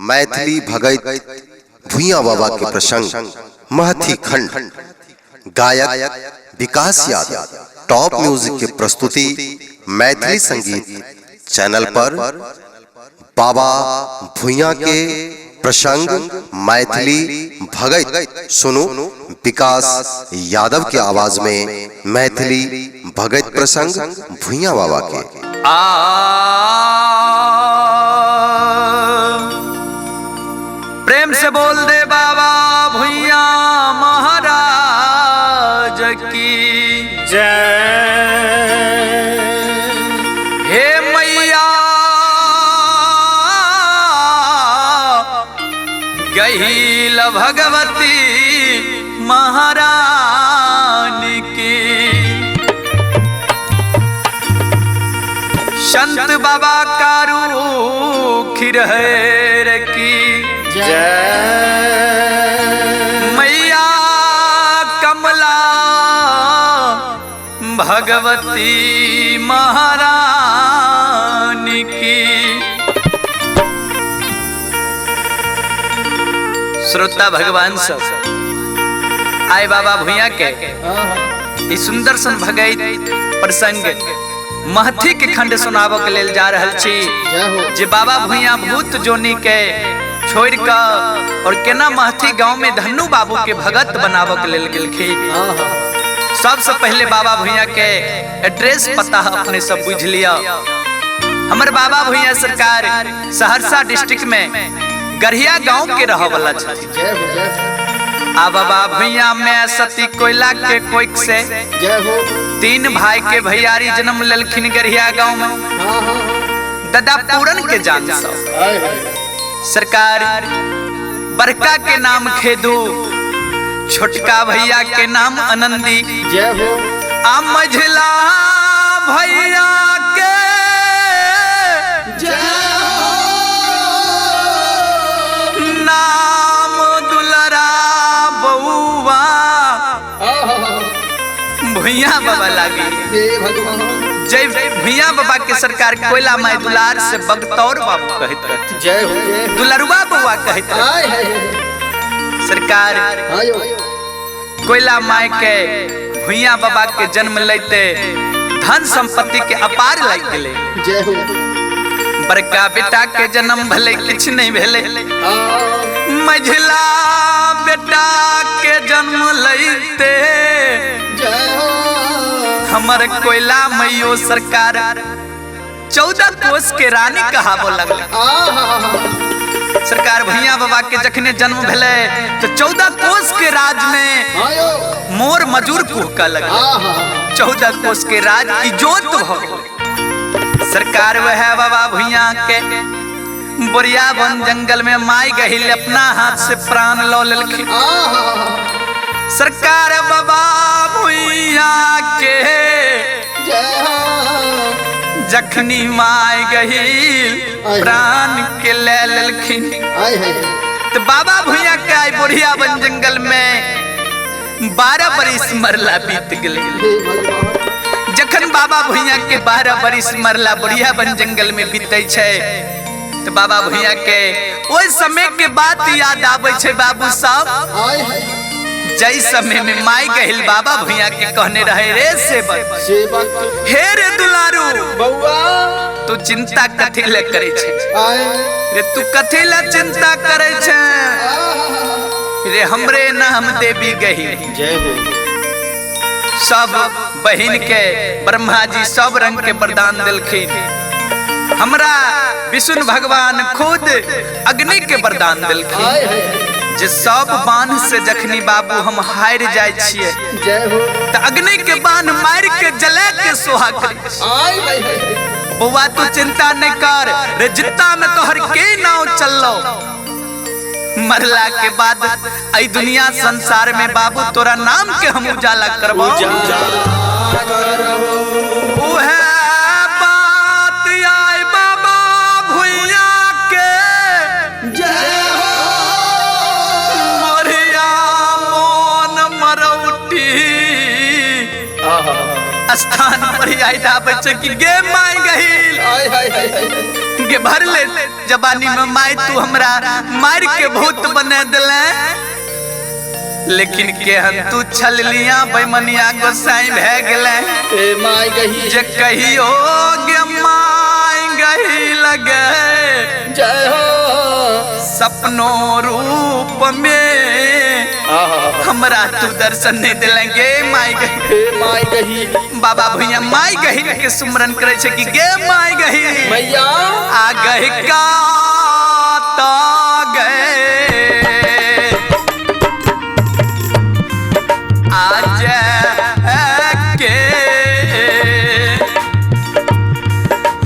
मैथिली भगत भुइयां बाबा के प्रसंग महती खंड गायक विकास यादव टॉप म्यूजिक की प्रस्तुति मैथिली संगीत चैनल पर बाबा भुइयां के प्रसंग मैथिली भगत सुनो विकास यादव की आवाज में मैथिली भगत प्रसंग भुइयां बाबा के प्रेम से बोल दे बाबा भुइयां महाराज की जय। हे मैया गहील भगवती महारानी की, संत बाबा कारू खिरहर की जय। मैया कमला भगवती महारानी की। श्रोता भगवान सब आए बाबा भुइयां के इस सुंदर सन भगत प्रसंग महती के खंड सुनाबो के लेल जा रहल छी जे बाबा भुइयां भूत जोनी के छोड़ के और केना महती गांव में धन्नू बाबू के भगत बनाबो के लेल गेलखिन। सबसे पहले बाबा भुइयां के एड्रेस पता अपने सब बुझ लिया। हमर बाबा भुइयां सरकार सहरसा डिस्ट्रिक्ट में गढ़िया गांव के रह वाला छथि। आ बाबा भुइयां में सती कोयला के कोइक से तीन भाई के भैयारी जन्म लेलखिन गढ़िया गांव में। दादा पूरन के जान सरकार बड़का के नाम खेदू, छोटका भैया के नाम आनंदी, आ मझला भैया के नाम दुलरा बउआ भुइयां बाबा लागी। जय भुइयां बाबा के सरकार कोयला माई दुलार से बगतौर बाबू कहत रहते, दुलरुआ बउआ कहत रहते। सरकार कोयला माई के भुइयां बाबा के जन्म लेते धन संपत्ति के अपार लग गेले। बड़का बेटा के जन्म भले किछ नहीं भेले, मझला बेटा के जन्म लेते हमर कोयला मैयो सरकार 14 कोस के रानी कहाबो लगले। सरकार भुइयां बाबा के जखने जन्म भेले तो 14 कोस के राज में मोर मजूर कुहका लगे। 14 कोस के राज इजोत भ गेले। सरकार वह बाबा भुइयां के बोरिया वन जंगल में माई गहिल अपना हाथ से प्राण लो लेलखिन। सरकार बाबा भुइयां के जखनी माई गहिल प्राण के ले लेलखिन तो बाबा भुइयां के आई बोरिया वन जंगल में 12 बरिस मरला बीत गेले। जखन बाबा भुइयां के 12 बरिस मरला बोरिया वन जंगल में बीते छे तो बाबा भुइयां के ओइ समय के बात याद आबै छे। बाबू साहब जय समय में माई गहिल बाबा भुइयां के कहने रहे, रे सेवक हे रे दुलारू बउआ तू चिंता कथी ले करे छे, रे तू कथी ले चिंता करे छे, रे हमरे नाम देवी गहिल। जय हो। सब बहिन के ब्रह्मा जी सब रंग के वरदान दिलखिन। हमरा विष्णु भगवान खुद अग्नि के वरदान दिलखिन जे सब बाण से जखनी बाबू हम हार जाय छिए त अग्नि के बाण मार के जला के सोहा कर। बउआ तू चिंता नहीं कर, रे जित्ता में तोहर के नाव चललो। मरला के बाद आई दुनिया संसार में बाबू तोरा नाम के हम उजाला करबो। स्थान पर आई बच्चे की गे माई गहिल के भर ले जवानी में माई तू हमरा मार के भूत बने दिले, लेकिन के हम तू छल लिया बेमनिया गोसाई भे गेले। ए माई गही जे कहियो गे माई गही लगे जय हो सपनों रूप में हमरा तू दर्शन नहीं दिलेंगे माई गही। ए माई गही बाबा भैया माई गही के सुमरन करे छे कि गे माई गही मैया आ गए का ता गए आज के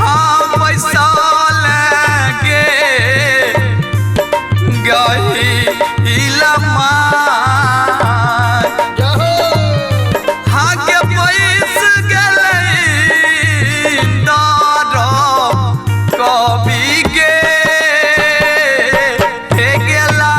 हम पैसा लगे गई इलमा हाँ के पैस गले दारो कभी के गेला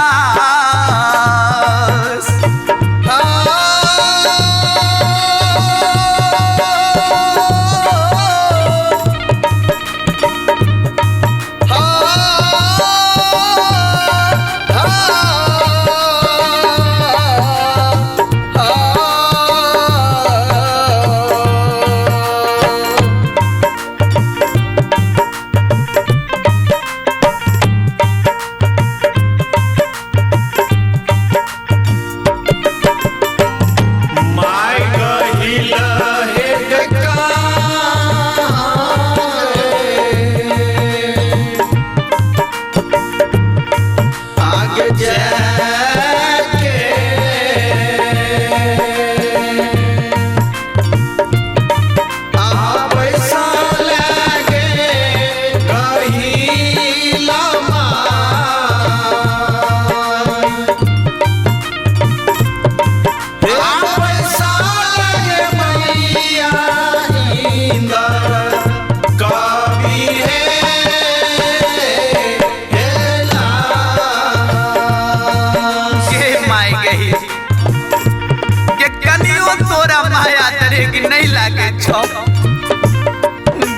नहीं लागे छो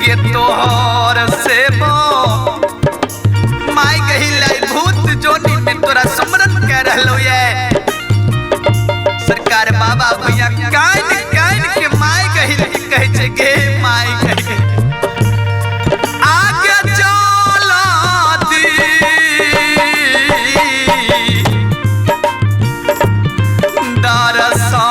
गे तोहर से माई गही लाई भूत जोनी में तोरा सुमरन कह रहलो ये सरकार बाबा भैया कान कान के माई गही कहे छे गे माई गही आगे चला दी दरसा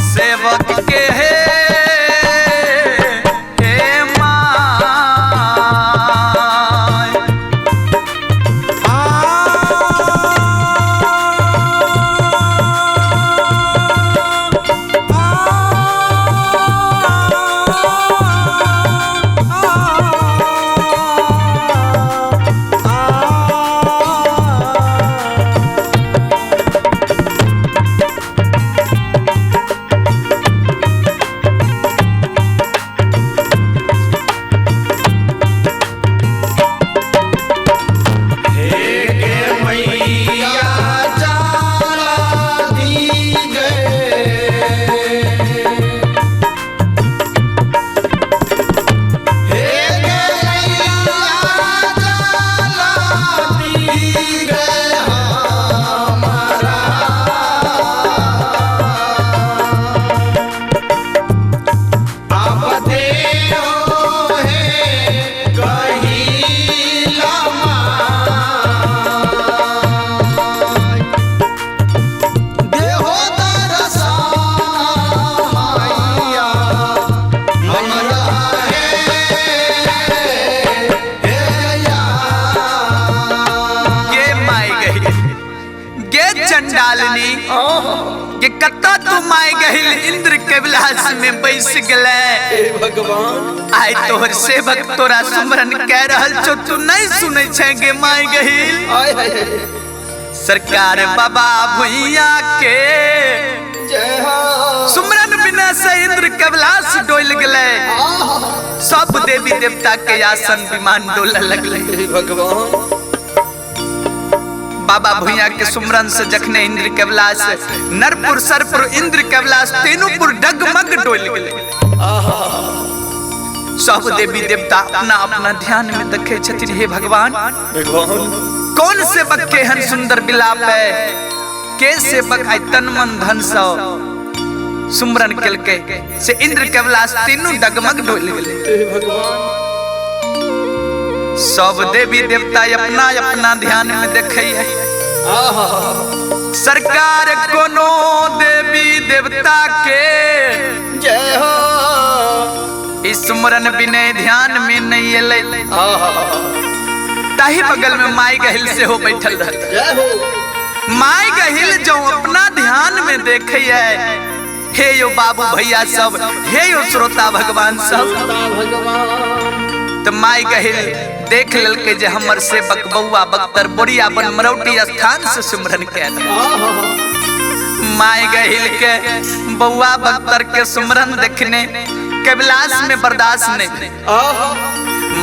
सेवक के हे माँ माय गहिल इंद्र के विलास में बैस गले। हे भगवान आय तोहर सेवक तोरा सुमरन कह रहल छो, तू नहीं सुनै छै गे माय गहिल। आय हाय सरकार बाबा भुइया के जय हो सुमरन बिना से इंद्र के विलास डोल गले। सब देवी देवता के आसन विमान डोला लगले। हे भगवान बाबा भुइया के सुमरन से जखने इंद्र के विलास नरपुर सरपुर इंद्र के विलास तीनों पुर डगमग डोल गले। सब देवी देवता अपना अपना ध्यान में देखे छथिन। हे भगवान कौन से बक्के हन सुंदर बिलाप है, के से बकाय तन मन धन सो सुमरन केलके से इंद्र के विलास तीनों डगमग डोल गले। हे भगवान सब देवी देवता अपना अपना ध्यान में देखे। सरकार कोनो देवी देवता के जय हो इस सुमरन बिने ध्यान में नहीं अले। ताही बगल में माय गहिल से हो बैठल रहे। जय हो माय गहिल जो अपना ध्यान में देखे है। हे यो बाबू भैया सब, हे यो श्रोता भगवान सब, भगवान तो माय गहिल देख लल के जे हमर से बकबुआ बख्तर बोरिया बन मरौटी स्थान से सिमरन कैल। माय गहिल के बउआ बख्तर के सिमरन देखने कैलाश में बर्दाश्त नहीं।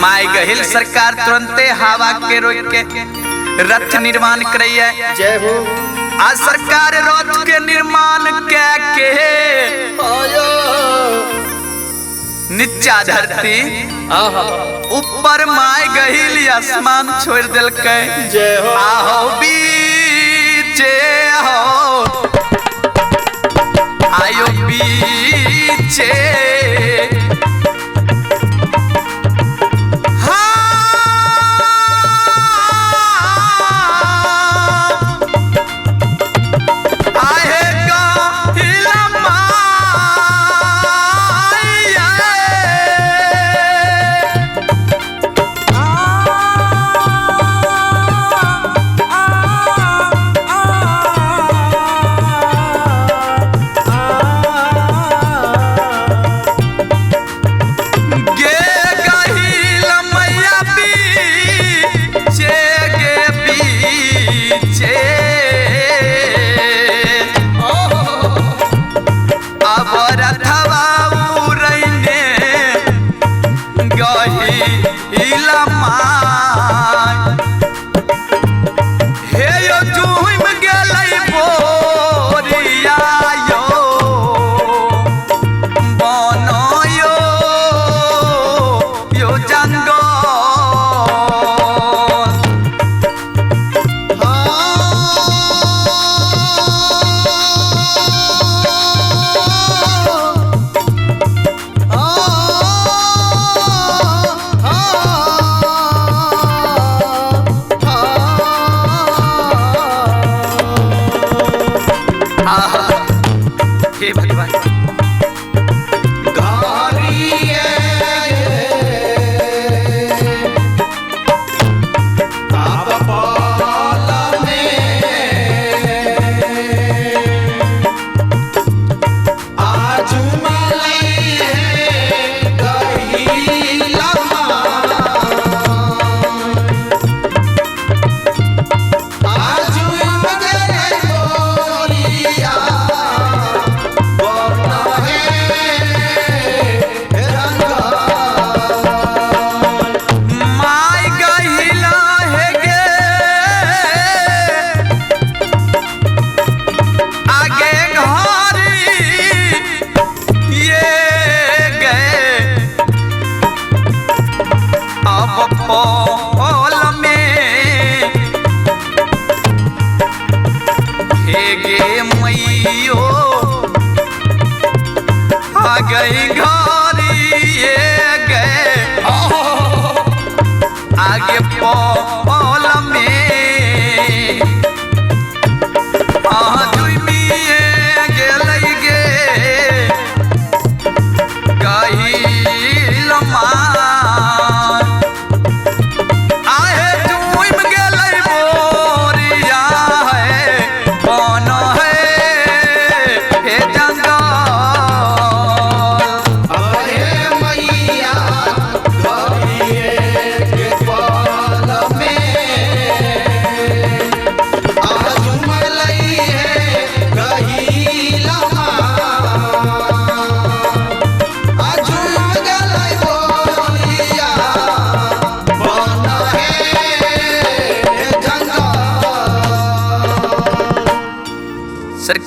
माय गहिल सरकार तुरंते हवा के रोक के रथ निर्माण करैया। जय हो आ सरकार रथ के निर्माण के नीचा धरती ऊपर माय गहिल आसमान छोड़ दिल के। जय हो आहो बीचे हो आयो बीचे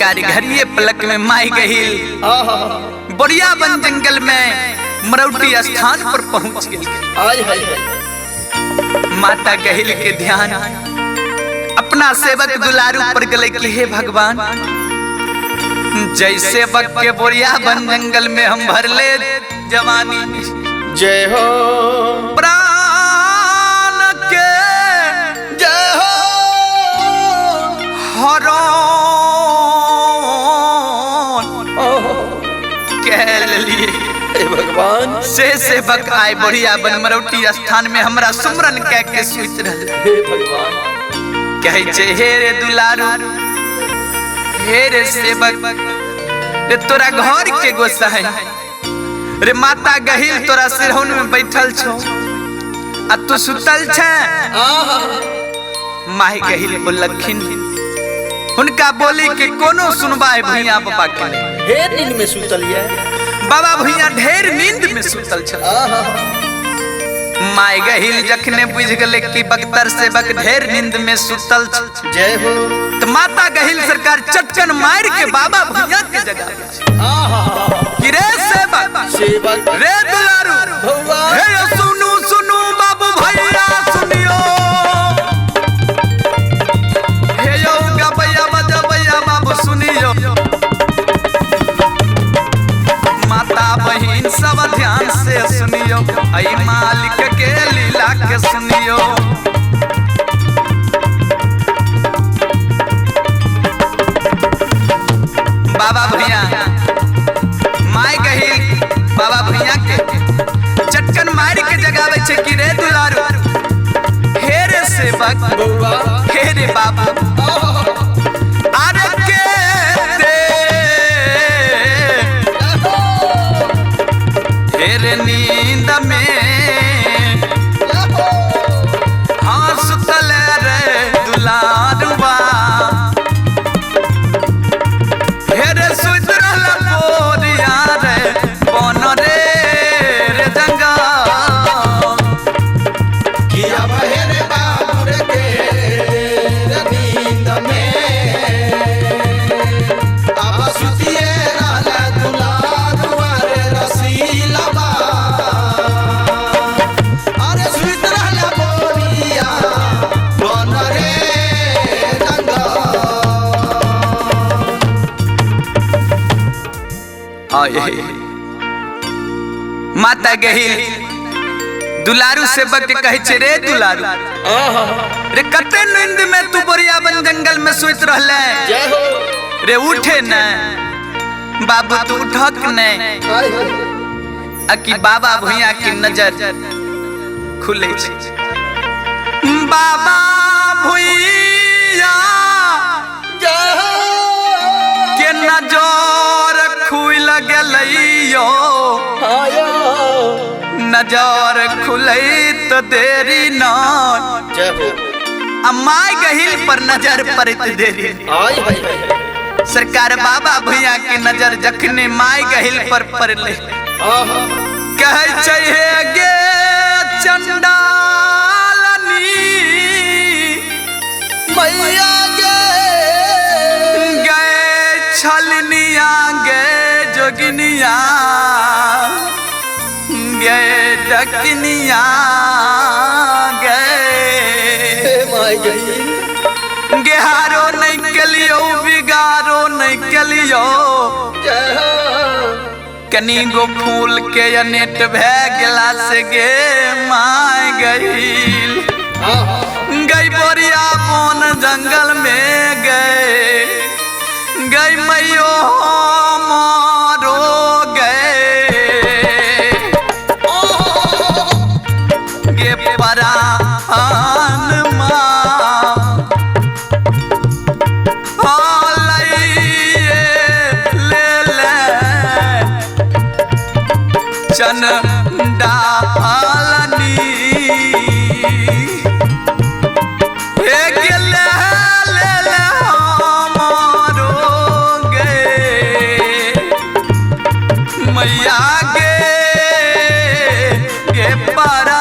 सरकार घरिये पलक में माई गहिल बोरिया बन जंगल में मरौटी स्थान पर पहुंच गई। माता गहिल के ध्यान अपना सेवक दुलारू पर गले कि हे भगवान जैसे बक के बोरिया बन जंगल में हम भर ले जवानी जय हो प्राण के जय हो कह लिए भगवान से सेवक आए बोरिया बन मरौटी स्थान में हमरा सुमरन कह के सोच रहे हे भगवान कहे छे हे रे दुलारू हे रे सेवक रे तोरा घर के गोसा है रे माता गहिल तोरा सिरहन में बैठल छो आ तू सुतल छे। माई गहिल बोलखिन उनका बोली के कोनो सुनबाए भैया बाबा के हे नींद में सुतलिए बाबा भैया ढेर नींद में सुतल छल। माई गहिल जखने बुझ गले कि बख्तर से बक ढेर नींद में सुतल छ। जय हो तो माता गहिल सरकार चटकन मार के बाबा भैया के जगह कि रे सेवक रे दुलारू भगवान हे सुनू सुनू बाबू भैया सुनियो हे यो गबैया बजबैया बाबू सुनियो माता बहिन सब ध्यान से सुनियो आई मालिक के लीला के सुनियो। बाबा भैया माई गहिल बाबा भैया के चटकन मारी के जगावे छे कि रे दुलारू हे रे सेवक हे रे बाबा अरे के हे रे नींद में हाँ सुतल रे दुलारुबा हे रे सुत रहला बोरिया रे बन रे जंगा किया बहेरे बाबूर के नींद में अब सुतिए रहला दुलारुआ रे रसीला बा अरे सुत रहला बोरिया बन रे जंगा आए माता गहिल दुलारू से बक कहे छे रे दुलारू रे कते नींद में तू बोरिया बन जंगल में सोच रहले जय हो रे उठे न बाबू तू उठक न अकी बाबा भैया की नजर खुले छे। बाबा भैया जय हो के नजर खुल गेलैयो नजर खुलै तो देरी न जय हो माई गहिल पर नजर पड़त देरी सरकार बाबा भैया के नजर जखने माई गहिल पर पड़ले कहे चाहिए गे चंडालनी मैया गए छलनिया गे जोगिनिया गए डकनिया गए गेहारो नहीं कलियो बिगारो नहीं कलियो कनी गो फूल के अनेट भै गेला से गे माय गईल गई बोरिया बोन जंगल में गए गई मैयो मारो गए गे परान चन डालनी मैया गे पारा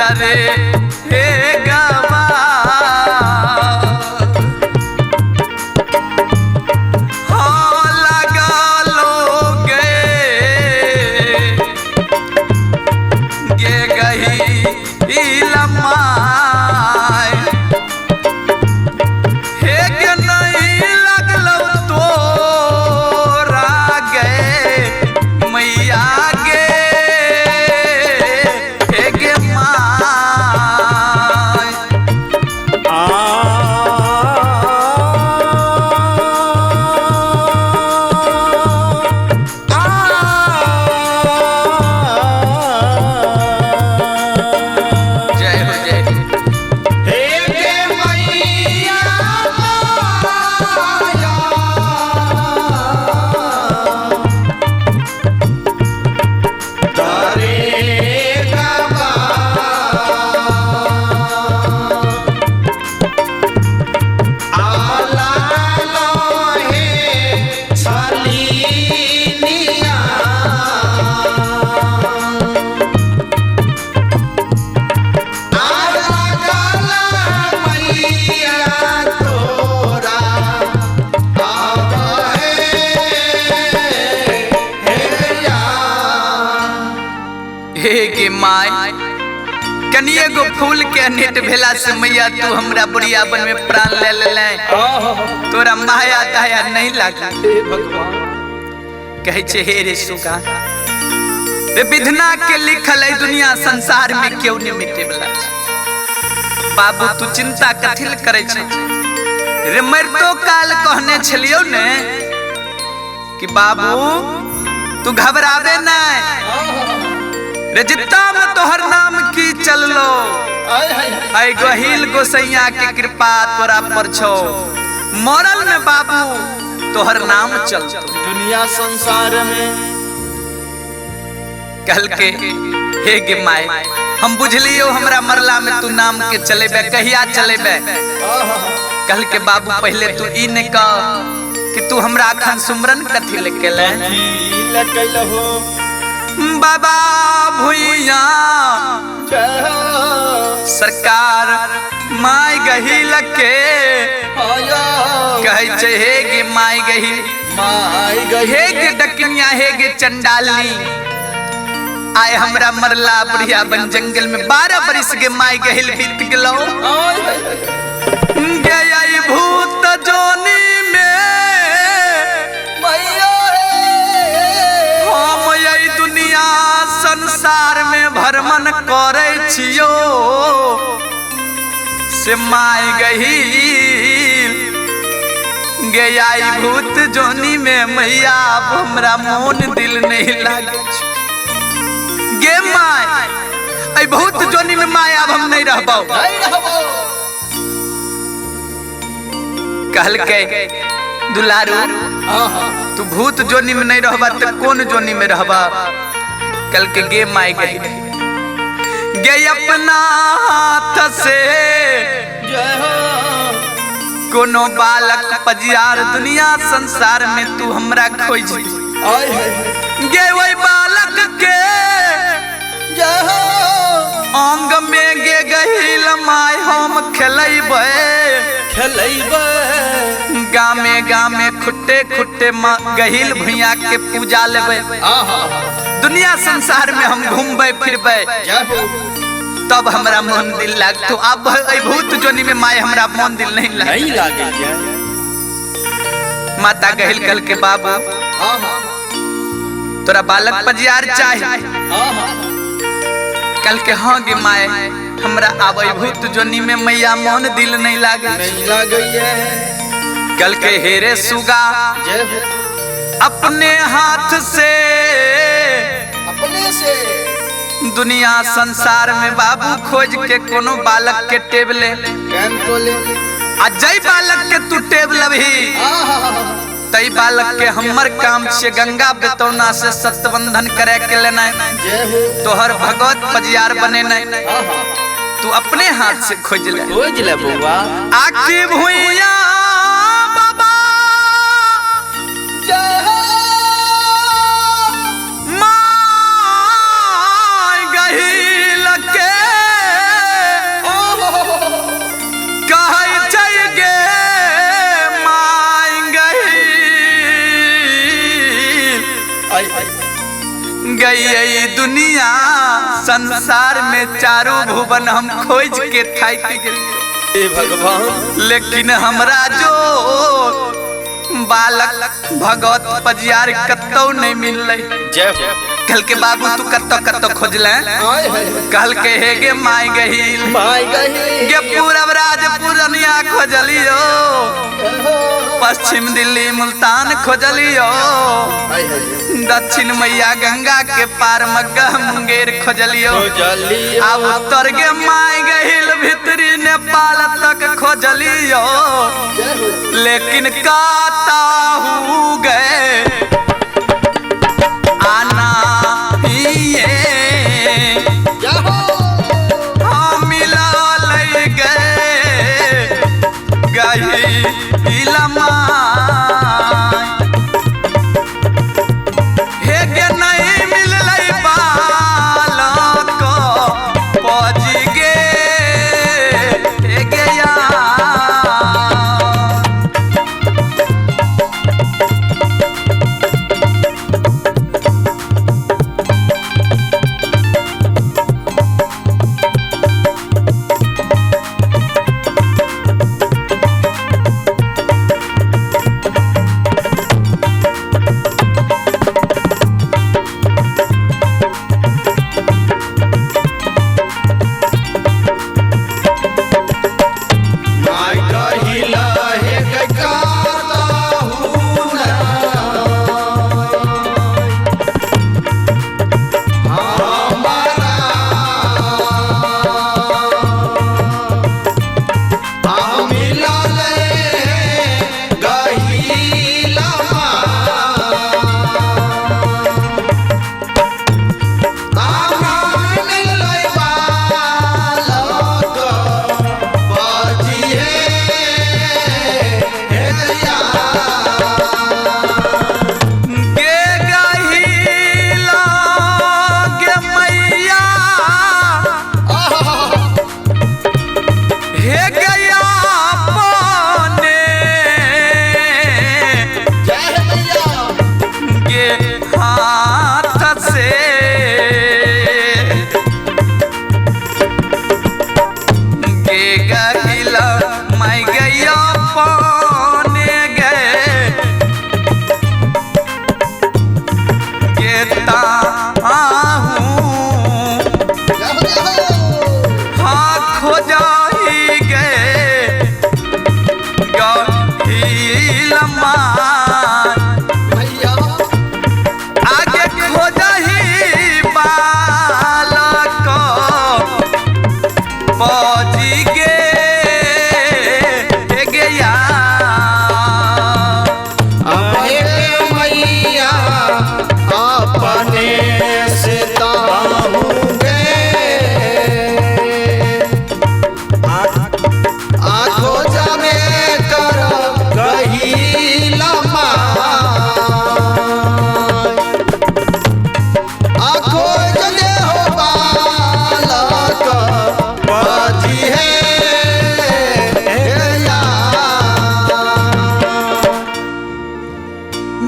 डरे हे गवा हो लगा लोगे गे गही लम्माय हे गे नहीं लगलो तोरा गे मैया गे हे गे माय जय हो जय हो। हे गे मैया माया तारे गवा आला लोहे छलीनिया आला गला मैया तोरा आवे या हे गे माय कनिए गो फूल के नेट भेला से मैया तू हमरा बुढ़ियावन में प्राण ले ले तोरा माया दया नहीं लागी कहे छे हे रे सुगा रे विधना के लिखल है दुनिया संसार में क्यों नहीं मिटे वाला बाबू तू चिंता कथिल करे छे रे मरतो काल कहने छलियो ने कि बाबू तू घबरावे नहीं रे जितना में तोहर नाम की चल लो ऐ गहिल गोसैया के कृपा तोरा पर छो मरल में बाबू तोहर नाम चल दुनिया संसार में कल के हे गे माय हम बुझलियो हमरा मरला में तू नाम के चलेबे कहिया चलेबे कल के बाबू पहले तू ई ने कह कि तू हमरा अखन सुमरन कथी लेके ले लकलहो बाबा भुइया जय हो सरकार माय गहिल के आया कहे छे हे गे माय गहिल माय हे गहे गे डकनिया हे गे चंडाली आए हमरा मरला बुढ़िया बन जंगल में 12 बरिस गे माय गहिल बीत गेलो गे आई भूत जोनी में मैया हम यही दुनिया संसार में भ्रमण करे छियो से माय गहिल गे आई भूत जोनी में मैया अब हमरा मोन दिल नहीं लागे छै। गे माय आई भूत जोनी में माय अब हम नहीं रहबो नहीं रहबो कहल के दुलारू तू भूत जोनी में नहीं रहबा तो कौन जोनी में रहबा कल के गे माय गई गे अपना हाथ से जय हो कोनो बालक पजियार दुनिया संसार में तू हमरा खोज आय है गे वही बालक के जय हो अंग में गे गहिल माय हम खेलैबे खेलैबे गामे गामे खुट्टे खुट्टे गहिल भैया के पूजा लेबे दुनिया संसार में हम घूमबे फिरबे जय हो तब हमरा मन दिल लाग तो अब भूत जोनी में माय हमरा मन दिल नहीं लाग नहीं लागे क्या माता गहिल कल के बाबू हां हां तोरा बालक पजियार चाहे हां हां कल के हाँ गे माय हमरा आबै भूत जोनी में मैया मन दिल नहीं लागे नहीं लागे कल के हेरे सुगा जय हो अपने हाथ से अपने से दुनिया संसार में बाबू खोज के कोनो बालक के टेबले कैन को ले आ जय बालक के तू टेबल भी तई बालक के हमर काम से गंगा बेतौना से सतबंधन करे के लेना जय हो तोहर भगवत पजियार बने नहीं तू अपने हाथ से खोज ले खोज ले बउआ आके भुइया बाबा जय हो माय गहिल के गई यही दुनिया संसार में चारों भुवन हम खोज के थाक गए भगवान, लेकिन हमरा जो बालक भगवत पजियार कत्तो नहीं मिल रही। जय हो। कल के बाबू तू कत्तो कत्तो खोजले, कल के हे गे माई गहिल गे पूरब राज पुरनिया खोजलियो, पश्चिम दिल्ली मुल्तान खोजलियो, दक्षिण मैया गंगा के पार मग्गा मुंगेर खोजलियो, अब उत्तर के माई गहिल भीतरी नेपाल तक खोजलियो, लेकिन काताहू गए आना ही हम मिला ले गए गही लमा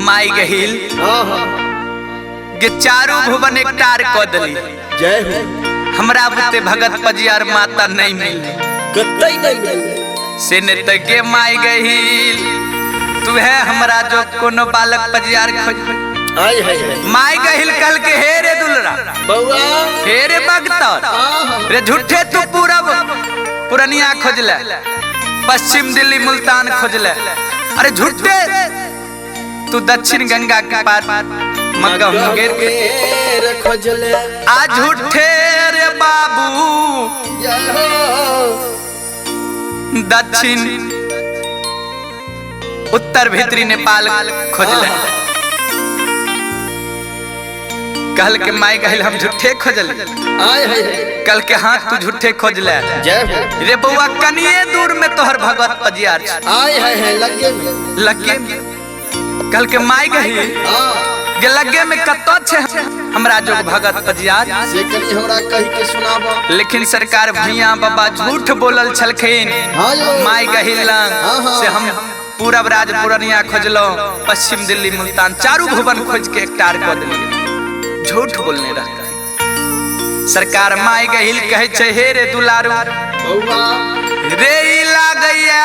माई गहिल के चारों भुवन एकटार क दली। जय हो। हमरा बुते भगत पजियार माता नहीं मिल कतई नहीं मिल से ने तके माई गहिल तू है हमरा जो कोनो बालक पजियार खोज आय है माई गहिल कल के हे रे दुलरा बउआ हे रे भगत रे झूठे तू पूरब पुरनिया खोजले, पश्चिम दिल्ली मुल्तान खोजले, अरे झूठे तू दक्षिण गंगा के पार मग्गा मुंगेर के खोजले, आ झूठे रे बाबू दक्षिण उत्तर भीतरी नेपाल खोजले। कल के माई गहिल हम झूठे खोजले, आय है कल के हाथ तू झूठे खोजले। जय हो। रे बउआ कनिए दूर में तोहर भगवत पजियार आय है लगे कल के माई गहिल गे लगे में कत्तो छे हमरा जो भगत पजियार से कनी हमरा कहि के सुनाबो, लेकिन सरकार भैया बाबा झूठ बोलल छलखिन। माई गहिल से हम पूरब राज पुरनिया खोजलो, पश्चिम दिल्ली मुल्तान चारू भुवन खोज के एकटार क देलिए। झूठ बोलने रहता है। सरकार माई गहिल कहे छे हे रे दुलारू बउआ रे ई लागैया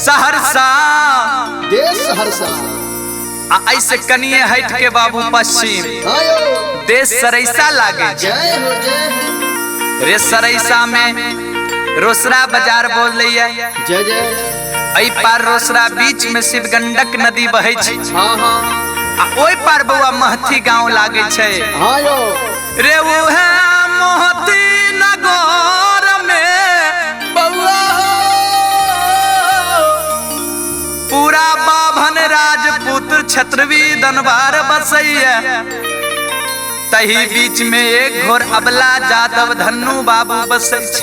सहरसा देश सहरसा आ ऐसे कनिए हट के बाबू पश्चिम आयो देश सरैसा लागे छे। जय हो जय हो रे सरैसा में रोसड़ा बाजार बोल लिया जय जय ऐ पार रोसड़ा बीच में शिव गंडक नदी बहे छे हाँ हाँ आ ओइ पार बउआ महती गांव लागे छे। आयो रे वो है महती नगर में बउआ पूरा बाभन राजपुत्र छत्रवी दनवार बसैया तही बीच में एक घोर अबला जादव धन्नु बाबू बसै छे।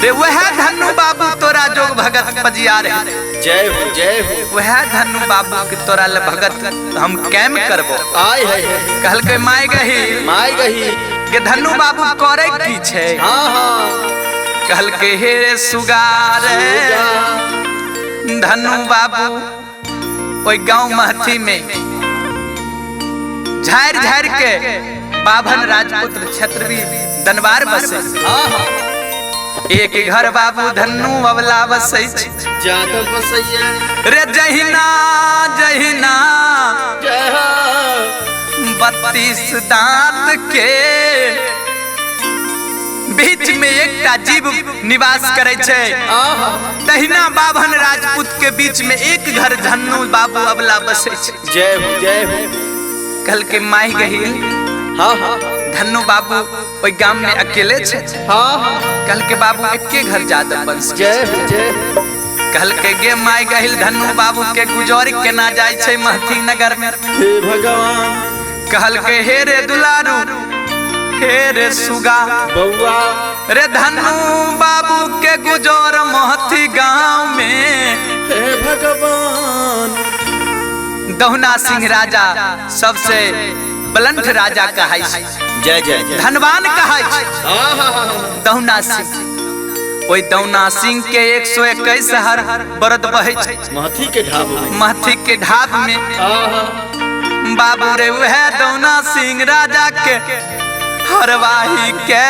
रे वह धन्नु बाबू तोरा जोग भगत पजियार है जय हो जय हो वह धन्नु बाबू के तोरा ले भगत हम कैम करबो। आय है कहल के माय गही माय गही के धन्नु बाबू करे की छे। हाँ हाँ कहल के हे रे सुगार धन्नु बाबू ओइ गांव महती में झाड़ झाड़ के बाभन राजपुत्र छत्रवी दनवार बसे। हाँ हाँ एक घर बाबू धन्नु अबला बसै छे। जादव बसैया रे जहिना जहिना जय हो 32 दांत के बीच में एकटा जीव निवास करे छे। आहा तहिना बाभन राजपूत के बीच में एक घर धन्नु बाबू अबला बसे छे। जय हो जय हो कल के माई गहिल हाँ हाँ धन्नु बाबू ओइ गांव में अकेले छे। हाँ हाँ कल के बाबू एके घर जादव बंश जय हो जय हो कल के गे माई गहिल धन्नु बाबू के गुजर के ना जाय छे महती नगर में। हे भगवान कहल के हे रे दुलारू हे रे सुगा बउआ रे धन्नु बाबू के गुजर महती गांव में। हे भगवान दहुना सिंह राजा सबसे बुलंद राजा कहाई छे। जय जय जय धनवान कहाई छे आहा दहुना सिंह। ओइ दहुना सिंह के 121 हर बरद बहे छे महती के ढाब में महती के ढाब में। आहा बाबू रे वह दहुना सिंह राजा के हरवाही के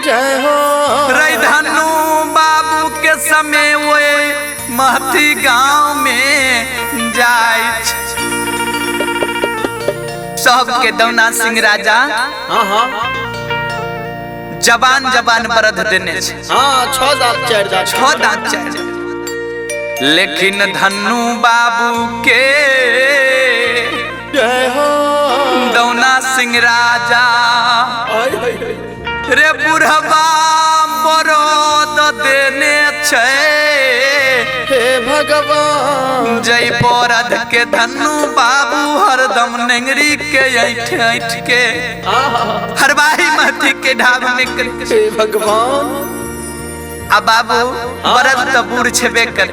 जय हो रे धन्नु बाबू के समय ओए महती गांव में जाय छे। सब के दहुना सिंह राजा हाँ हाँ जबान जबान बरद देने छे। हाँ 6 दांत 4 दांत 6 दांत 4 दांत। लेकिन धन्नु बाबू के जय हो दहुना सिंह राजा आय हाय हाय रे बुढ़वा बरद देने छे। हे भगवान जय बरद के धन्नु बाबू हरदम नेंगरी के ऐठ ऐठ के आहा हरवाही महती के ढाब में कर। हे भगवान आ बाबू बरद तो बूढ़ छेबे कर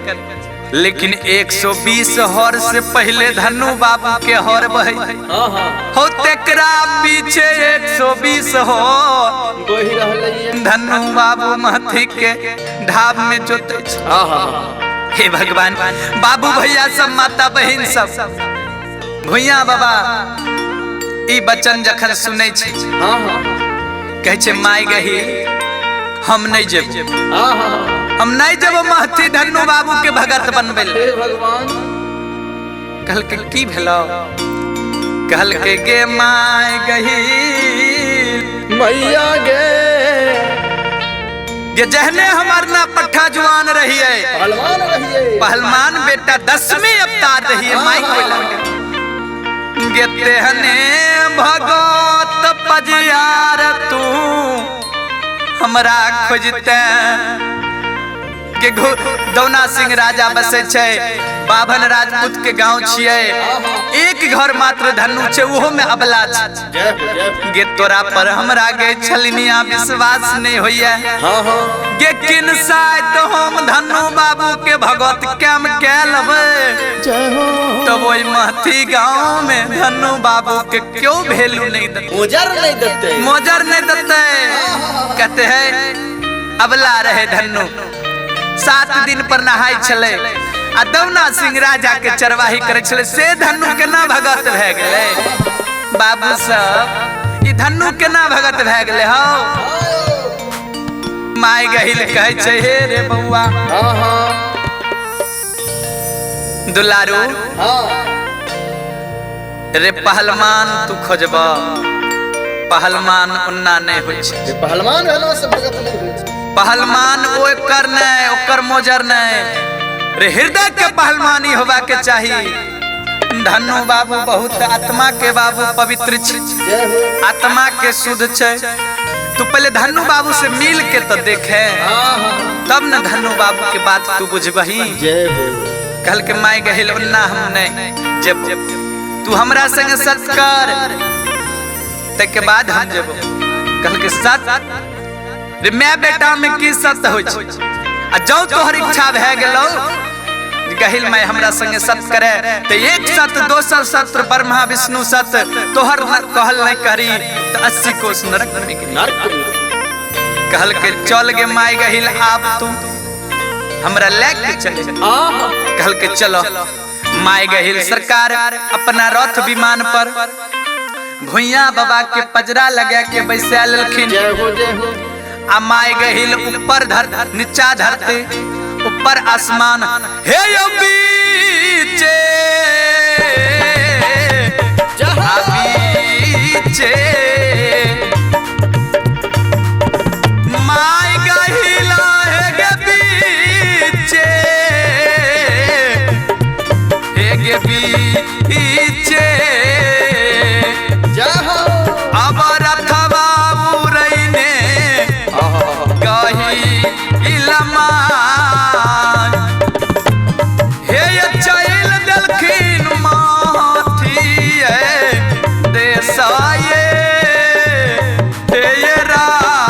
लेकिन 120 हर से पहले धन्नु बाबू के हर बहे आहा हो तेकरा पीछे 120 हो बही रहलैया धन्नु बाबू महती के ढाब में जोते छे। आहा हे भगवान बाबू भैया सब माता बहन सब भैया बाबा ई बचन जखन सुनै छी आहा कहै छे माय गही हम नहीं जेब आहा हम नहीं जेब महती धन्नु बाबू के भगत बनबे। हे भगवान कहल के की भेलो कहल के गे माय गही मैया गे ये जहने हमार ना पट्ठा जुआन रही है पहलवान रहिए पहलवान बेटा 10वीं अवतार रही है माई कोई गे तेहने भगत पजियार तू हमरा खोजते के दहुना सिंह राजा बसे छे। बाभन राजपूत के गांव छिए। एक घर मात्र धन्नु छे ओहो में अबला छे। जय हो जय हो गे तोरा पर हमरा गे छलनिया विश्वास नहीं होइया। हाँ हाँ गे किन साथ हम धन्नु बाबू के भगत कैम के लबे जय हो तब ओइ महती गांव में धन्नु बाबू के क्यों वैल्यू नहीं देते मोजर नहीं देते मोजर नहीं देते। कहते हैं अबला रहे धन्नु 7 दिन पर नहाय छले अदवना सिंह राजा के चरवाही करे छले से धनु के ना भगत भए गेले बाबू सब ई धनु के ना भगत भए गेले हो माय गहिल कहै छै हे रे बौआ हाँ हाँ दुलारू हाँ रे पहलवान तू खोजब पहलवान उन्ना नहीं होइ छै ये पहलवान भेलो से भगत नहीं होइ छै पहलवान ओ कर नहीं ओकर मोजर नहीं रे हृदय के पहलवानी होबा के चाहिए धनु बाबू बहुत आत्मा के बाबू पवित्र छै जय हो आत्मा के शुद्ध छै तू पहले धनु बाबू से मिल के तो देखे हाँ हाँ तब न धनु बाबू के बात तू बुझबही जय हो कल के माय गहिल उन्ना हम नहीं जब तू हमरा संग सत कर ते के बाद हम जब कल के सत रे मैं बेटा में की सत होइ छै आ जौ तोहर इच्छा भए गेलो गहिल मैं हमरा संगे सत करे ते एक सत दोसर सत्र ब्रह्मा विष्णु सत तोहर कहल नहीं करी तो 80 कोस नरक में गिरी नरक कहल के चल गे माय गहिल आप तू हमरा लेके चले हाँ कहल के चलो माय गहिल सरकार अपना रथ विमान पर भुइया बाबा के पजरा लगा के बैसा लेलखिन जय हो आ माय गहिल ऊपर धर नीचा धरते ऊपर आसमान हे यो बीचे जहाँ बीचे माय गहिल हे गे बीचे हे गे बीचे जहाँ अब रथवा उरैने कही इलमा हे ये चैल देलखिन माथिए देसाये हे ये राज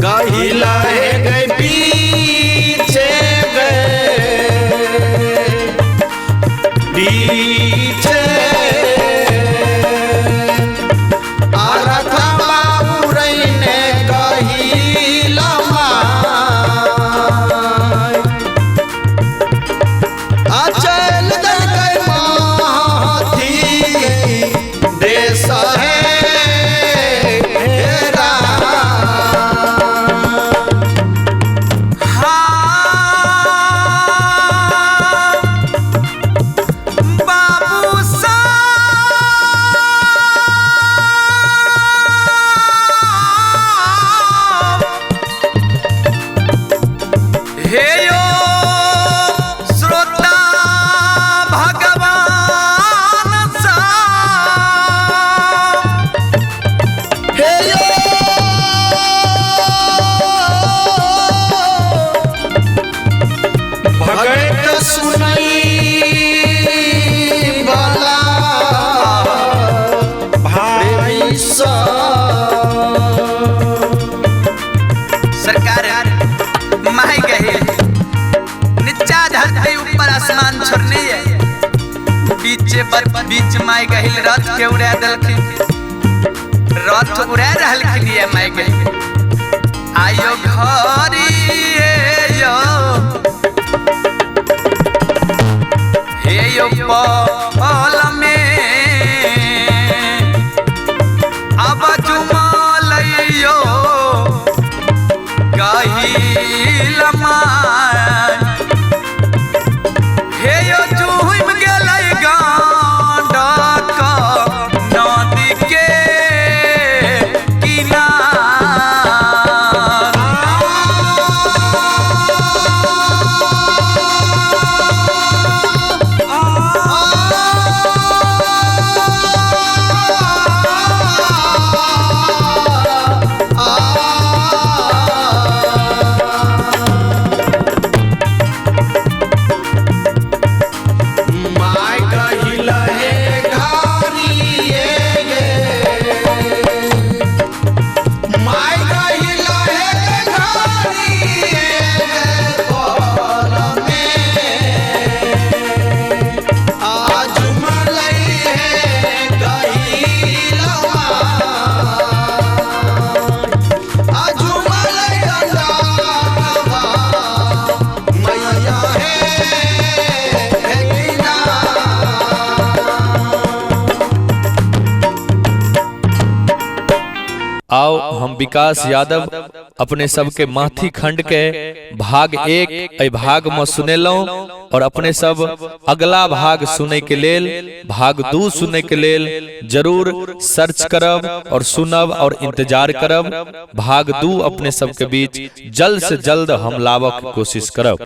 गहिला है गए पीछे पीछे आरथ बाबू रैने गहिला अचल दल गए माथी देश है सरकार माय गहिल नीचा धरती ऊपर आसमान छोड़ने है बीच माय गहिल रथ के उड़ा देलखिन रथ उड़ा रहलखिन ये माय गहिल आयो घरी हे यो पल में अब जुमालयो गहिल माय हे यो जुहिम गेलै गांडक नदी के किनार हम विकास यादव अपने सबके माथी खंड के भाग 1 भाग में सुनेलौ और अपने सब अगला भाग सुने के लेल भाग 2 सुने के लेल जरूर सर्च करब और सुनब और इंतजार करब। भाग 2 अपने सबके बीच जल्द से जल्द हम लावक कोशिश करब।